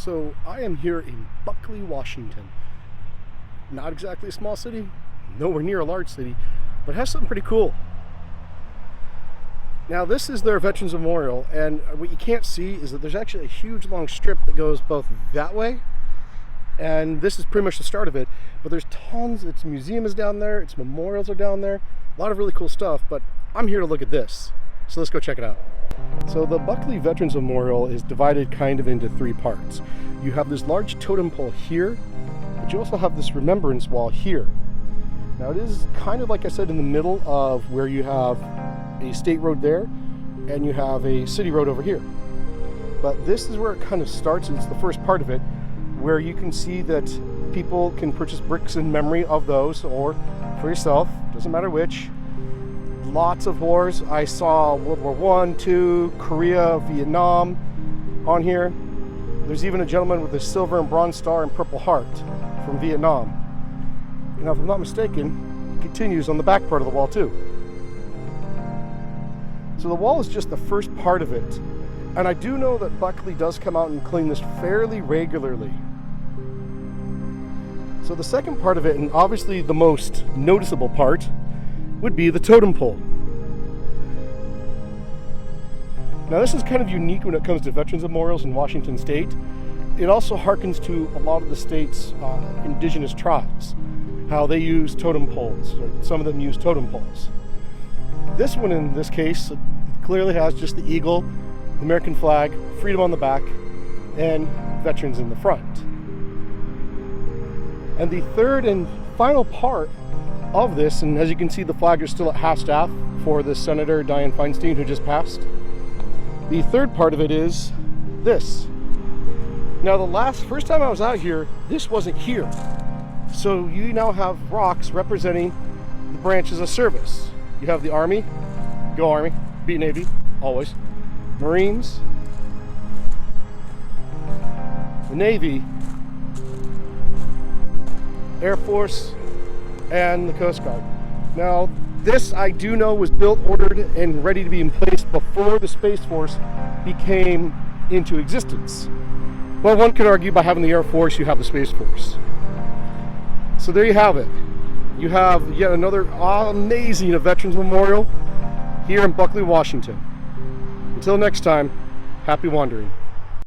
So I am here in Buckley, Washington. Not exactly a small city, nowhere near a large city, but it has something pretty cool. Now this is their Veterans Memorial, and what you can't see is that there's actually a huge long strip that goes both that way, and this is pretty much the start of it, but there's tons. Its museum is down there, its memorials are down there, a lot of really cool stuff, but I'm here to look at this. So let's go check it out. So the Buckley Veterans Memorial is divided kind of into three parts. You have this large totem pole here, but you also have this remembrance wall here. Now it is kind of, like I said, in the middle of where you have a state road there and you have a city road over here. But this is where it kind of starts. It's the first part of it, where you can see that people can purchase bricks in memory of those, or for yourself, doesn't matter which. Lots of wars. I saw World War I, II, Korea, Vietnam on here. There's even a gentleman with a silver and bronze star and purple heart from Vietnam. Now, if I'm not mistaken, it continues on the back part of the wall too. So the wall is just the first part of it. And I do know that Buckley does come out and clean this fairly regularly. So the second part of it, and obviously the most noticeable part, would be the totem pole. Now this is kind of unique when it comes to veterans memorials in Washington State. It also harkens to a lot of the state's indigenous tribes, how they use totem poles, or some of them use totem poles. This one, in this case, clearly has just the eagle, the American flag, freedom on the back, and veterans in the front. And the third and final part of this, and as you can see, the flag is still at half staff for the Senator Dianne Feinstein who just passed. The third part of it is this. Now first time I was out here, this wasn't here. So you now have rocks representing the branches of service. You have the Army, go Army, be Navy, always. Marines, the Navy, Air Force, and the Coast Guard. Now this, I do know, was built, ordered, and ready to be in place before the Space Force became into existence. Well, one could argue by having the Air Force, you have the Space Force. So there you have it. You have yet another amazing Veterans Memorial here in Buckley, Washington. Until next time, happy wandering.